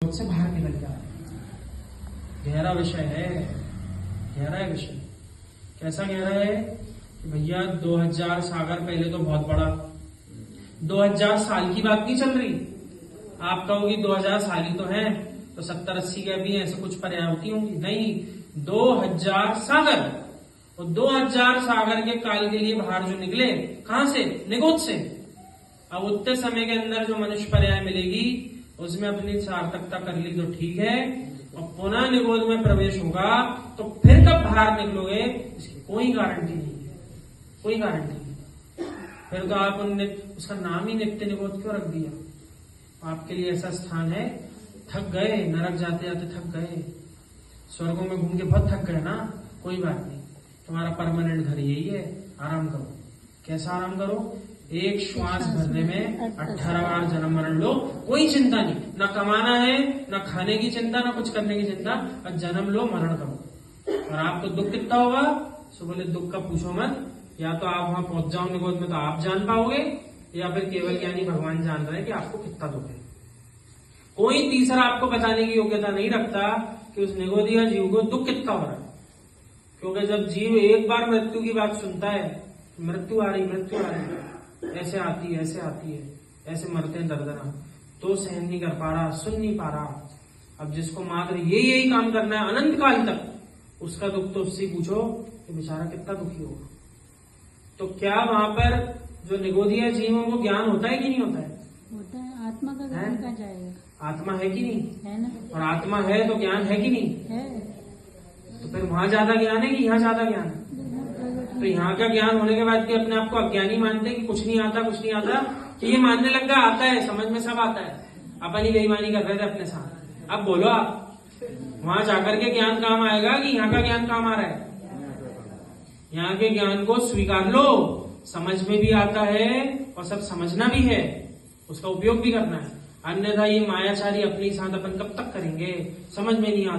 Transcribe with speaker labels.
Speaker 1: निगोद से बाहर निकल जा रहे हैं। गहरा विषय है, गहरा है विषय। कैसा गहरा है कि भैया 2000 सागर पहले तो बहुत बड़ा, 2000 साल की बात नहीं चल रही। आप कहोगे 2000 साल ही तो है, तो 70-80 के भी ऐसे कुछ पर्यावती होंगी, नहीं, 2000 सागर। और 2000 सागर के काल के लिए बाहर जो निकले, कहां से? निगोद से। अब उतने समय के अंदर जो मनुष्य पर्याय मिलेगी उसमें अपनी सार्थकता कर ली तो ठीक है, और पुनः निगोद में प्रवेश होगा तो फिर कब बाहर निकलोगे इसकी कोई गारंटी नहीं है, कोई गारंटी नहीं। फिर तो आप उसका नाम ही नित्य निगोद क्यों रख दिया? आपके लिए ऐसा स्थान है, थक गए, नरक जाते जाते थक गए, स्वर्गों में घूम के बहुत थक गए ना, कोई बात नहीं, तुम्हारा परमानेंट घर यही है, आराम करो। कैसा आराम करो? एक श्वास भरने में 18 बार जन्म मरण लो, कोई चिंता नहीं, ना कमाना है, ना खाने की चिंता, ना कुछ करने की चिंता, और जन्म लो, मरण करो। और आपको दुख कितना होगा? सो बोले दुख का पूछो मत, या तो आप वहां पहुंच जाओ निगोद में तो आप जान पाओगे, या फिर केवल ज्ञानी भगवान जान रहे हैं कि आपको कितना दुख है। कोई तीसरा आपको बताने की योग्यता नहीं रखता कि उस निगोदिया जीव को दुख कितना हो रहा है। क्योंकि जब जीव एक बार मृत्यु की बात सुनता है, मृत्यु आ रही, मृत्यु आ रही, ऐसे आती है, ऐसे आती है, ऐसे मरते हैं दर्दना, तो सहन नहीं कर पा रहा, सुन नहीं पा रहा। अब जिसको मात्र यही काम करना है अनंत काल तक, उसका दुख तो उससे पूछो कि बेचारा कितना दुखी होगा। तो क्या वहां पर जो निगोदिया जीवों को ज्ञान होता है कि नहीं होता है?
Speaker 2: होता है। आत्मा का ज्ञान कहाँ जाएगा?
Speaker 1: आत्मा है कि नहीं?
Speaker 2: है ना।
Speaker 1: और आत्मा है तो ज्ञान है कि नहीं?
Speaker 2: है।
Speaker 1: तो फिर वहां ज्यादा ज्ञान है कि यहाँ ज्यादा ज्ञान है? तो यहाँ का ज्ञान होने के बाद भी अपने आप को अज्ञानी मानते हैं कि कुछ नहीं आता, कुछ नहीं आता, कि ये मानने लग गया आता है, समझ में सब आता है। अपन ही बेईमानी कर रहे थे अपने साथ। अब बोलो आप, वहां जाकर के ज्ञान काम आएगा कि यहाँ का ज्ञान काम आ रहा है? यहाँ के ज्ञान को स्वीकार लो, समझ में भी आता है और सब समझना भी है, उसका उपयोग भी करना है। अन्यथा ये मायाचारी अपने साथ अपन कब तक करेंगे? समझ में नहीं आता।